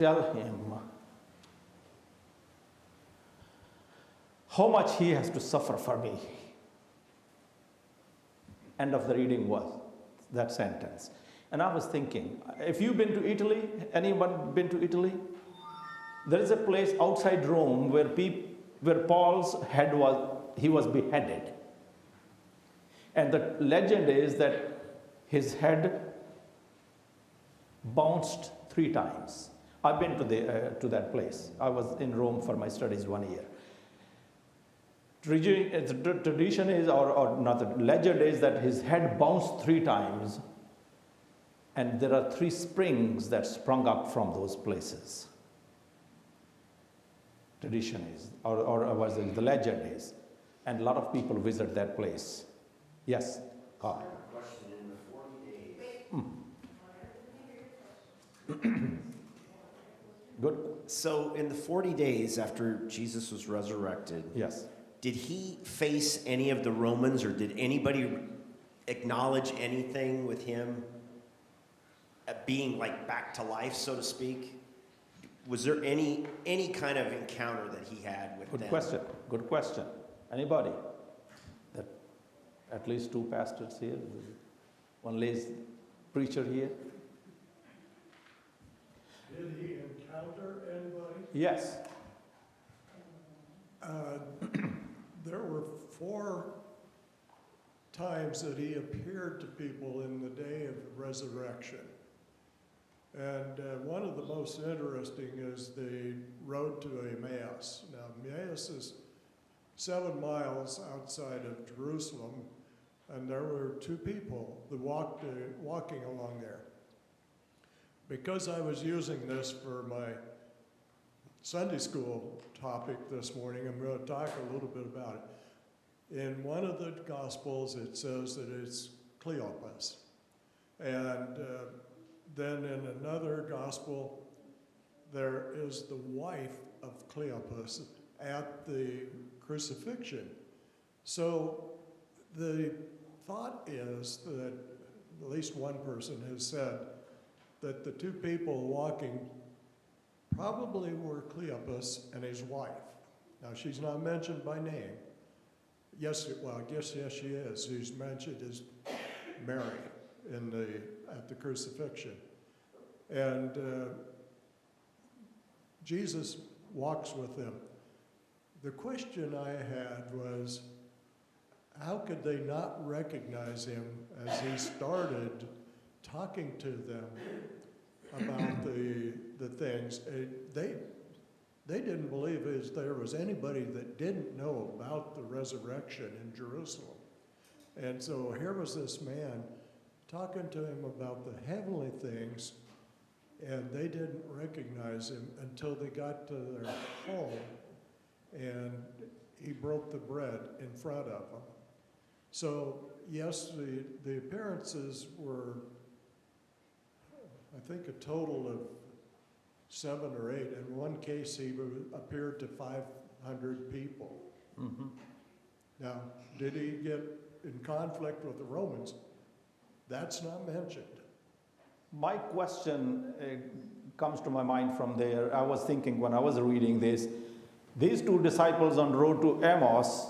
tell him how much he has to suffer for me. End of the reading was that sentence. And I was thinking, if you've been to Italy, anyone been to Italy? There is a place outside Rome where Paul's head was beheaded. And the legend is that his head bounced 3 times. I've been to that place. I was in Rome for my studies 1 year. The tradition is, or not, the legend is that his head bounced 3 times, and there are 3 springs that sprung up from those places. Tradition is, or was it the legend is, and a lot of people visit that place. Yes, God. Question: in the 40 days. Good. So, in the 40 days after Jesus was resurrected, Yes. did he face any of the Romans, or did anybody acknowledge anything with him being like back to life, so to speak? Was there any kind of encounter that he had with them? Good question. Anybody? That at least 2 pastors here, 1 lazy preacher here. Did he encounter anybody? Yes. There were 4 times that he appeared to people in the day of the resurrection. And one of the most interesting is the road to Emmaus. Now, Emmaus is 7 miles outside of Jerusalem, and there were 2 people that walking along there. Because I was using this for my Sunday school topic this morning, I'm going to talk a little bit about it. In one of the Gospels, it says that it's Cleopas. And then in another Gospel, there is the wife of Cleopas at the crucifixion. So the thought is that at least one person has said that the 2 people walking probably were Cleopas and his wife. Now, she's not mentioned by name. Yes, she is. She's mentioned as Mary at the crucifixion. And Jesus walks with them. The question I had was, how could they not recognize him as he started talking to them about the things? They didn't believe there was anybody that didn't know about the resurrection in Jerusalem. And so here was this man talking to him about the heavenly things, and they didn't recognize him until they got to their home, and he broke the bread in front of them. So, yes, the appearances were, I think, a total of 7 or 8. In one case, he appeared to 500 people. Mm-hmm. Now, did he get in conflict with the Romans? That's not mentioned. My question comes to my mind from there. I was thinking when I was reading this, these 2 disciples on road to Emmaus,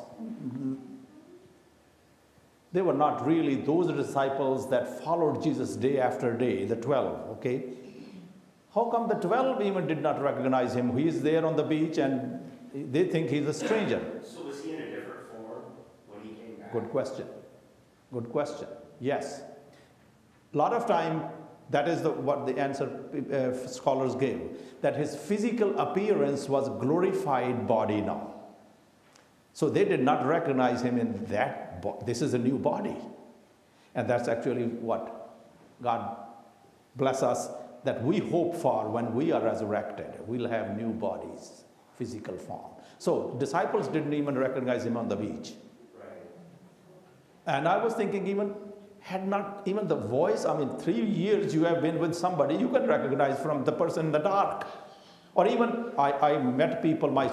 they were not really those disciples that followed Jesus day after day, the 12, okay? How come the 12 even did not recognize him? He is there on the beach and they think he's a stranger. So was he in a different form when he came back? Good question. Good question. Yes. A lot of time, that is what the answer scholars gave, that his physical appearance was glorified body now. So they did not recognize him in that. This is a new body. And that's actually what God bless us, that we hope for when we are resurrected. We'll have new bodies, physical form. So disciples didn't even recognize him on the beach. Right. And I was thinking, had not even the voice, 3 years you have been with somebody, you can recognize from the person in the dark. Or even I met people, my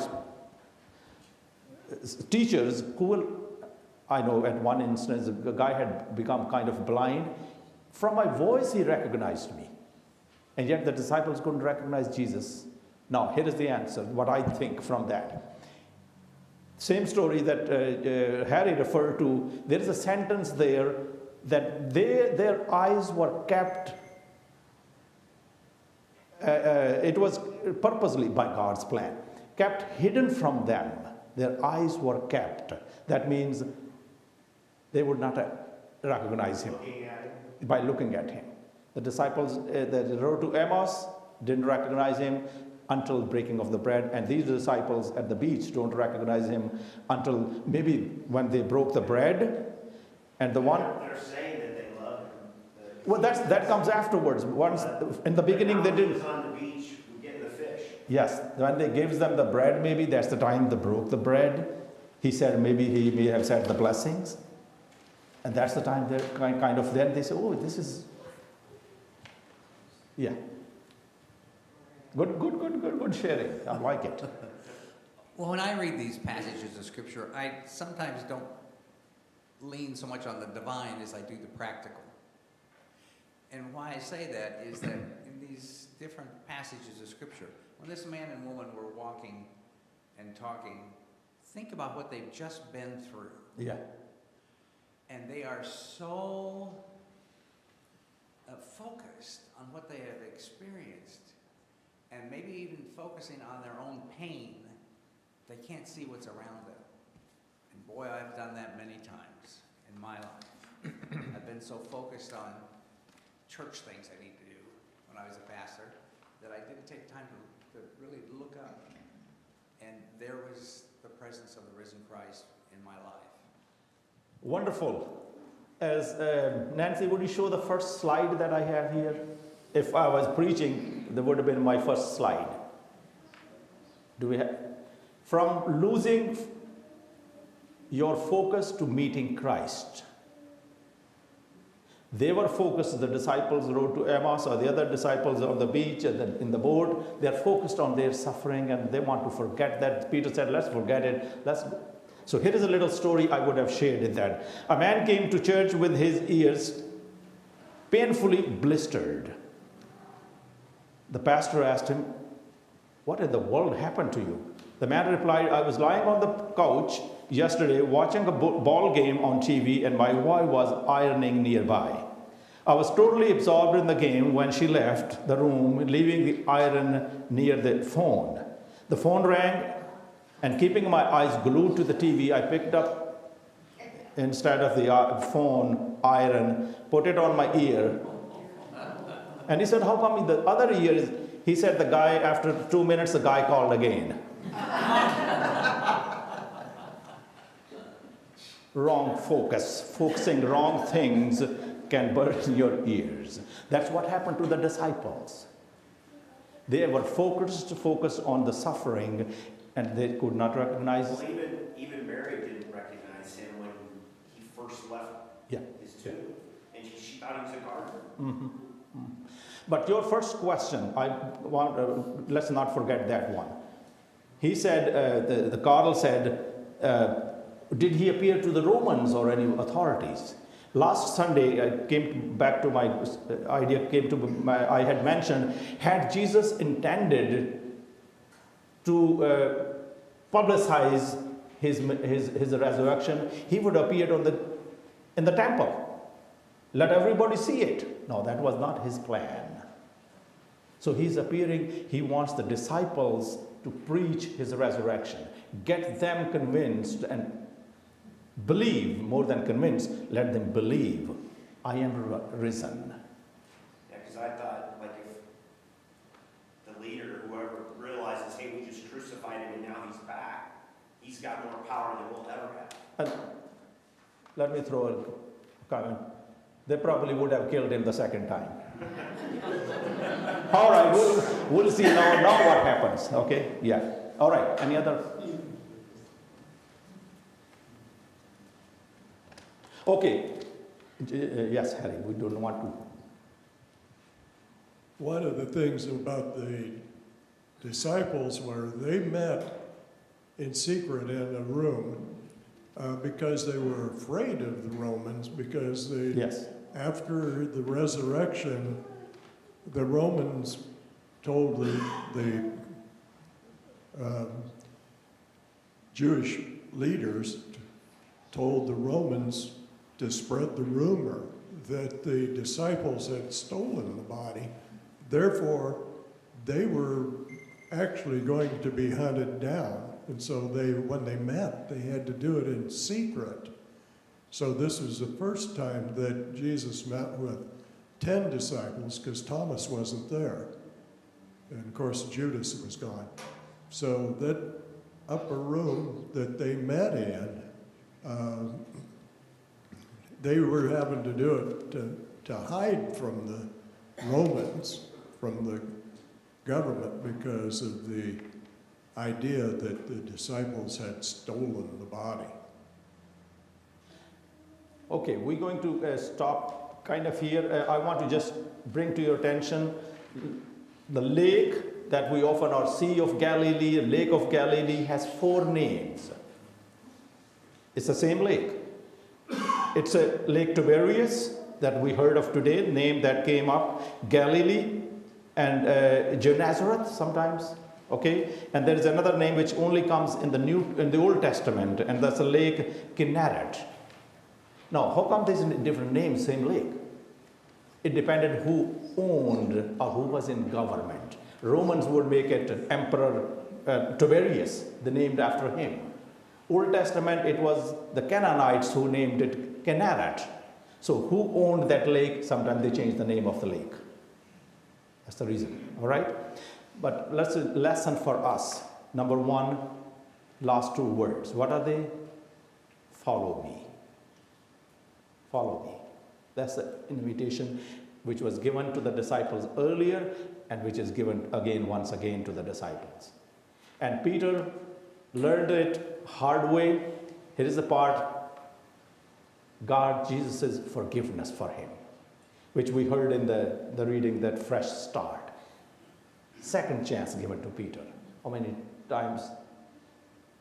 teachers, who will, I know at one instance, a guy had become kind of blind. From my voice, he recognized me. And yet the disciples couldn't recognize Jesus. Now, here is the answer, what I think from that. Same story that Harry referred to, there is a sentence there that their eyes were kept, it was purposely by God's plan, kept hidden from them. Their eyes were kept. That means they would not recognize him by looking at him. The disciples that rode to Emmaus didn't recognize him until breaking of the bread, and these disciples at the beach don't recognize him until maybe when they broke the bread. And the one they're saying that they love him. well, that comes afterwards. Once in the beginning they didn't. On the beach getting the fish. Yes, when they gives them the bread, maybe that's the time they broke the bread. He said maybe he may have said the blessings, and that's the time they're kind of. Then they say, "Oh, this is." Yeah. Good sharing. I like it. Well, when I read these passages of Scripture, I sometimes don't lean so much on the divine as I do the practical. And why I say that is that in these different passages of Scripture, when this man and woman were walking and talking, think about what they've just been through. Yeah. And they are so focused on what they have experienced, and maybe even focusing on their own pain, they can't see what's around them. And boy, I've done that many times in my life. I've been so focused on church things I need to do when I was a pastor that I didn't take time to really look up. And there was the presence of the risen Christ in my life. Wonderful. As Nancy, would you show the first slide that I have here? If I was preaching, that would have been my first slide. Do we have? From losing your focus to meeting Christ. They were focused, the disciples rode to Emmaus, or the other disciples on the beach and in the boat. They're focused on their suffering and they want to forget that. Peter said, let's forget it. So here is a little story I would have shared in that. A man came to church with his ears painfully blistered. The pastor asked him, what in the world happened to you? The man replied, I was lying on the couch yesterday watching a ball game on TV and my wife was ironing nearby. I was totally absorbed in the game when she left the room, leaving the iron near the phone. The phone rang, and keeping my eyes glued to the TV, I picked up, instead of the phone, iron, put it on my ear. And he said, how come the other ear is... He said the guy, after 2 minutes, the guy called again. Wrong focus. Focusing wrong things can burn your ears. That's what happened to the disciples. They were focused on the suffering, and they could not recognize. Well, even Mary didn't recognize him when he first left his tomb, and she thought he was a gardener. Mm-hmm. But your first question, I want let's not forget that one. He said, the Cardinal said, did he appear to the Romans or any authorities? Last Sunday, I had mentioned, had Jesus intended to publicize his resurrection, he would appear in the temple. Let everybody see it. No, that was not his plan. So he's appearing, he wants the disciples to preach his resurrection. Get them convinced and believe, more than convinced, let them believe, I am risen. Yeah, because I thought, like, if the leader, whoever, realizes, hey, we just crucified him and now he's back, he's got more power than we'll ever have. And let me throw a comment. They probably would have killed him the second time. All right, we'll see now what happens. Okay, yeah. All right, any other? Okay, yes, Harry, we don't want to. One of the things about the disciples were they met in secret in a room because they were afraid of the Romans, because they, yes, after the resurrection, the Romans told the Jewish leaders told the Romans to spread the rumor that the disciples had stolen the body. Therefore, they were actually going to be hunted down. And so when they met, they had to do it in secret. So this was the first time that Jesus met with 10 disciples, because Thomas wasn't there. And of course, Judas was gone. So that upper room that they met in, they were having to do it to hide from the Romans, from the government, because of the idea that the disciples had stolen the body. Okay, we're going to stop kind of here. I want to just bring to your attention the lake that we often are Sea of Galilee, Lake of Galilee, has 4 names. It's the same lake. It's a Lake Tiberias that we heard of today, name that came up, Galilee, and Gennesaret sometimes. Okay, and there is another name which only comes in the Old Testament, and that's the Lake Kinneret. Now, how come there's different names, same lake? It depended who owned or who was in government. Romans would make it Emperor Tiberius, the named after him. Old Testament, it was the Canaanites who named it Kinneret. So who owned that lake? Sometimes they changed the name of the lake. That's the reason, all right? But lesson for us. Number 1, last 2 words. What are they? Follow me. Follow me. That's the invitation which was given to the disciples earlier and which is given once again to the disciples. And Peter learned it hard way. Here is the part, Jesus' forgiveness for him, which we heard in the reading, that fresh start. Second chance given to Peter. How many times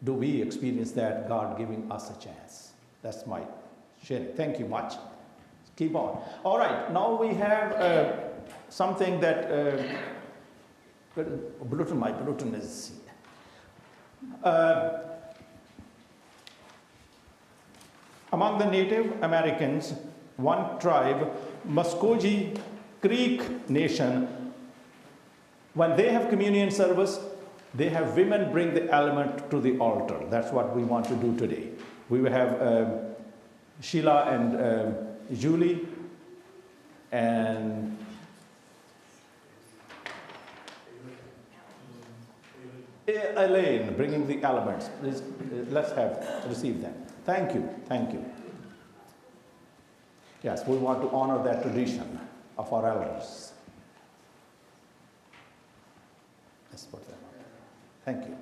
do we experience that, God giving us a chance? That's my sharing. Thank you much. Keep on. All right, now we have something that, my bulletin is, among the Native Americans, one tribe, Muscogee Creek Nation, when they have communion service, they have women bring the element to the altar. That's what we want to do today. We will have Sheila and Julie and Elaine bringing the elements. Please, let's receive them. Thank you. Thank you. Yes, we want to honor that tradition of our elders. Let's put them up. Thank you.